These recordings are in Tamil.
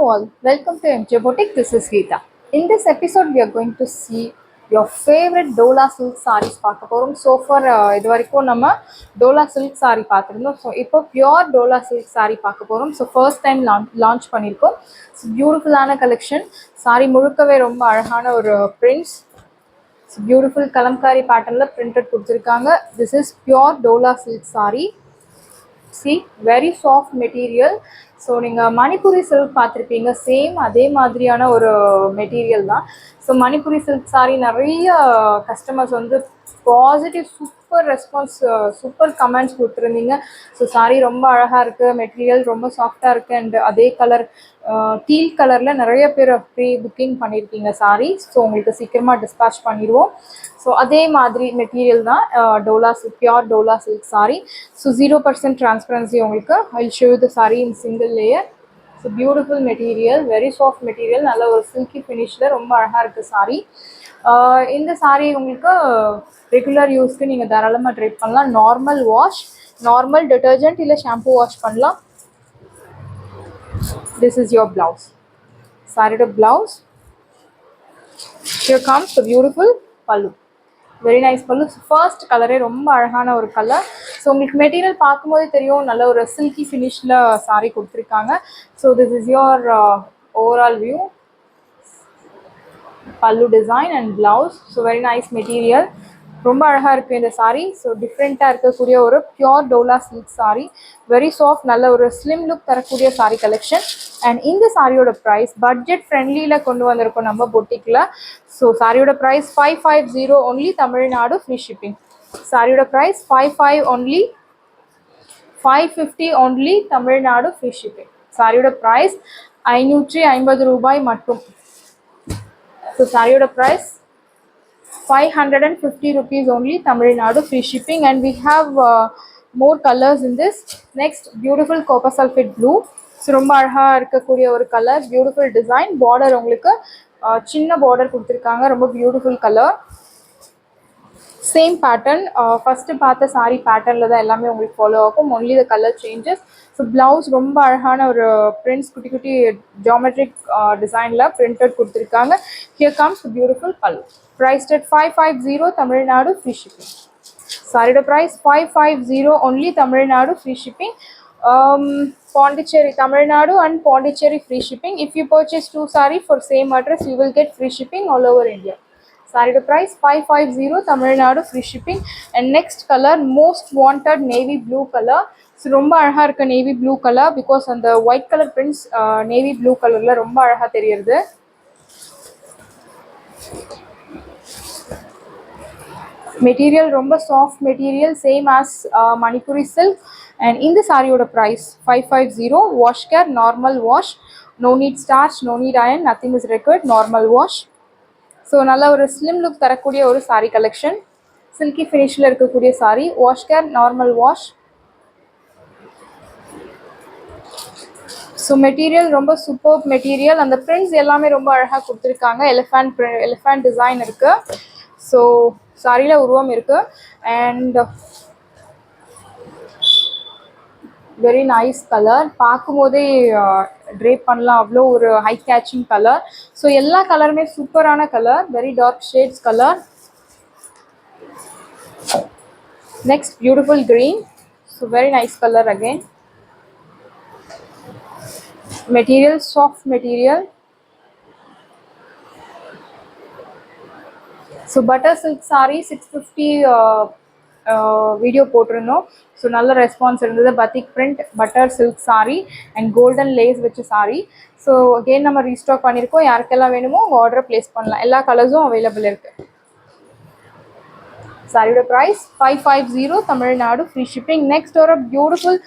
all, welcome to MJ Boutique. This is Geeta. In this episode, we are going to see your favorite Dola silk sarees பார்க்க போகிறோம். ஸோ ஃபார் இது வரைக்கும் நம்ம டோலா சில்க் சாரீ பார்த்துருந்தோம். ஸோ இப்போ பியோர் டோலா சில்க் சாரீ பார்க்க போகிறோம். ஸோ ஃபர்ஸ்ட் டைம் லான்ச் பண்ணியிருக்கோம். ஸோ பியூட்டிஃபுல்லான கலெக்ஷன். சாரீ முழுக்கவே ரொம்ப அழகான ஒரு பிரிண்ட்ஸ். ஸோ பியூட்டிஃபுல் கலம்காரி பேட்டர்னில் பிரிண்டட் கொடுத்துருக்காங்க. This is pure dola silk sari. See, very soft material. So நீங்கள் மணிப்புரி சில்க் பார்த்துருப்பீங்க, சேம் அதே மாதிரியான ஒரு மெட்டீரியல் தான். ஸோ மணிப்புரி சில்க் சாரீ நிறைய கஸ்டமர்ஸ் வந்து positive super response, super comments கொடுத்துருந்தீங்க. ஸோ சாரீ ரொம்ப அழகாக இருக்குது, மெட்டீரியல் ரொம்ப சாஃப்டாக இருக்குது, அண்ட் அதே கலர் டீல் கலரில் நிறைய பேர் ப்ரீ புக்கிங் பண்ணியிருக்கீங்க சாரீ. ஸோ உங்களுக்கு சீக்கிரமாக டிஸ்பேச் பண்ணிடுவோம். ஸோ அதே மாதிரி மெட்டீரியல் தான் dola silk, pure dola silk sari. So 0% transparency உங்களுக்கு. I show you the sari in single layer. So beautiful material, very soft material, நல்ல ஒரு சில்கி ஃபினிஷில் ரொம்ப அழகாக இருக்குது சாரீ. இந்த சாரீ உங்களுக்கு ரெகுலர் யூஸ்க்கு நீங்கள் தாராளமாக ட்ரை பண்ணலாம். நார்மல் வாஷ், நார்மல் டிட்டர்ஜென்ட் இல்லை ஷாம்பூ வாஷ் பண்ணலாம். This is your blouse. சாரியோட blouse. Here comes the beautiful pallu. Very nice pallu. First கலரே ரொம்ப அழகான ஒரு கலர். ஸோ உங்களுக்கு மெட்டீரியல் பார்க்கும்போதே தெரியும், நல்ல ஒரு சில்கி ஃபினிஷில் சாரீ கொடுத்துருக்காங்க. So this is your overall view. Pallu design and blouse. So very nice material, ரொம்ப அழகாக இருக்குது இந்த சாரீ. ஸோ டிஃப்ரெண்ட்டாக இருக்கக்கூடிய ஒரு pure dola silk sari, very soft, நல்ல ஒரு ஸ்லிம் லுக் தரக்கூடிய சாரீ கலெக்ஷன். அண்ட் இந்த சாரியோட ப்ரைஸ் பட்ஜெட் ஃப்ரெண்ட்லியில் கொண்டு வந்திருக்கோம் நம்ம பொட்டிக்கில். ஸோ சாரியோட price 550 only, Tamil Nadu free shipping. சாரியோட price 55 only, 550 only, Tamil Nadu free shipping. சாரியோட ப்ரைஸ் 550 ரூபாய் மட்டும். ஸோ சாரியோட price 550 rupees only, Tamil Nadu, free shipping. And we have more colors in this. Next, beautiful copper sulphate blue. So ரொம்ப அழகாக இருக்கக்கூடிய ஒரு கலர், பியூட்டிஃபுல் டிசைன். பார்டர் உங்களுக்கு சின்ன பார்டர் கொடுத்துருக்காங்க, ரொம்ப beautiful colour. Same pattern, first பார்த்த சாரீ பேட்டர்னில் தான் எல்லாமே உங்களுக்கு ஃபாலோ ஆகும், only the colour changes. So blouse ரொம்ப அழகான ஒரு பிரிண்ட்ஸ், குட்டி குட்டி ஜாமெட்ரிக் டிசைனில் பிரிண்டட் கொடுத்துருக்காங்க. ஹியர் கம்ஸ் பியூட்டிஃபுல் பல்லு. Priced at 550, Tamil Nadu, free shipping. Saree price 550 only, Tamil Nadu, free shipping. Pondicherry, Tamil Nadu and Pondicherry, free shipping. If you purchase 2 saree for same address, you will get free shipping all over India. Saree price 550, Tamil Nadu, free shipping. And next color, most wanted navy blue color. So ரொம்ப அழகாக இருக்க நேவி ப்ளூ கலர், பிகாஸ் அந்த white colour prints navy blue கலரில் ரொம்ப அழகாக தெரியுது. மெட்டீரியல் ரொம்ப soft material, same as Manipuri silk. And இந்த சாரியோட price 550. Wash care, normal wash, no need starch, no need iron, nothing is required, normal wash. So நல்ல ஒரு ஸ்லிம் லுக் தரக்கூடிய ஒரு சாரீ கலெக்ஷன், சில்கி ஃபினிஷில் இருக்கக்கூடிய sari. Wash care, normal wash. So material ரொம்ப சூப்பர் மெட்டீரியல். அந்த பிரிண்ட்ஸ் எல்லாமே ரொம்ப அழகாக கொடுத்துருக்காங்க. எலிஃபண்ட் டிசைன் இருக்குது. ஸோ சாரியில் உருவம் இருக்குது. அண்ட் வெரி நைஸ் கலர், பார்க்கும்போதே ட்ரேப் பண்ணலாம், அவ்வளோ ஒரு ஹை கேச்சிங் கலர். ஸோ எல்லா கலருமே சூப்பரான colour, very dark shades colour. Next beautiful green. So very nice colour again. Material, soft material. So butter silk saree 650 video போட்டிருந்தோம். ஸோ நல்ல ரெஸ்பான்ஸ் இருந்தது. Batik print butter silk saree and golden lace வச்ச சாரீ. ஸோ அகெயின் நம்ம ரீஸ்டாக் பண்ணியிருக்கோம். யாருக்கெல்லாம் வேணுமோ உங்கள் ஆர்டரை ப்ளேஸ் பண்ணலாம். எல்லா கலர்ஸும் அவைலபிள் இருக்குது. சாரியோட price 550, Tamil Nadu, free shipping. Next ஒரு பியூட்டிஃபுல்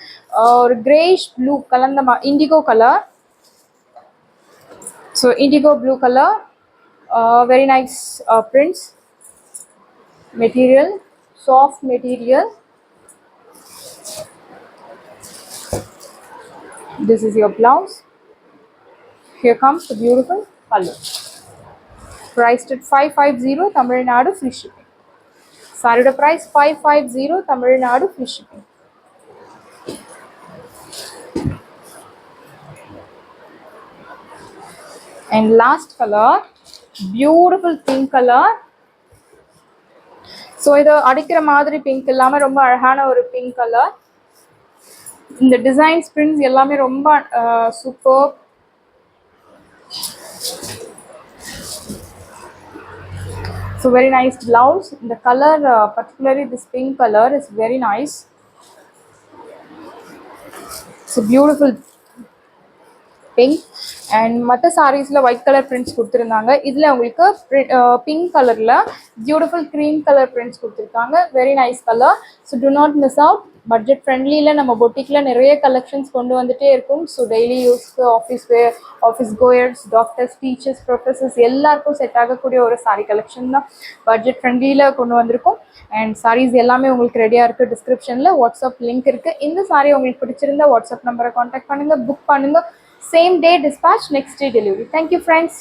ஒரு கிரேஷ் ப்ளூ கலந்த indigo colour. So indigo blue color, very nice prints. Material, soft material. This is your blouse. Here comes the beautiful pallu. Priced at 550, Tamil Nadu, free shipping. Saree price 550, Tamil Nadu, free shipping. And last colour beautiful pink colour. So இது அடிக்கிற மாதிரி பிங்க் இல்லாமல் ரொம்ப அழகான ஒரு பிங்க் கலர். இந்த டிசைன்ஸ் பிரிண்ட்ஸ் எல்லாமே ரொம்ப super. So very nice blouse. The color, particularly this pink color, is very nice. It's a beautiful pink. And மற்ற சாரீஸில் ஒயிட் கலர் பிரிண்ட்ஸ் கொடுத்துருந்தாங்க. இதில் உங்களுக்கு பிங்க் கலரில் பியூட்டிஃபுல் க்ரீம் கலர் பிரிண்ட்ஸ் கொடுத்துருக்காங்க. Very nice colour. So do not miss out. Budget ஃப்ரெண்ட்லியில் நம்ம பொட்டிக்கில் நிறைய கலெக்ஷன்ஸ் கொண்டு வந்துகிட்டே இருக்கும். ஸோ டெய்லி யூஸ்க்கு office goers, doctors, teachers, professors எல்லாருக்கும் செட் ஆகக்கூடிய ஒரு சாரீ கலெக்ஷன் தான் பட்ஜெட் ஃப்ரெண்ட்லியில் கொண்டு வந்திருக்கும். அண்ட் சாரீஸ் எல்லாமே உங்களுக்கு ரெடியாக இருக்குது. டிஸ்கிரிப்ஷனில் வாட்ஸ்அப் லிங்க் இருக்குது. இந்த சாரீ உங்களுக்கு பிடிச்சிருந்தா வாட்ஸ்அப் நம்பரை காண்டாக்ட் பண்ணுங்கள், புக் பண்ணுங்கள். Same day dispatch, next day delivery. Thank you, friends.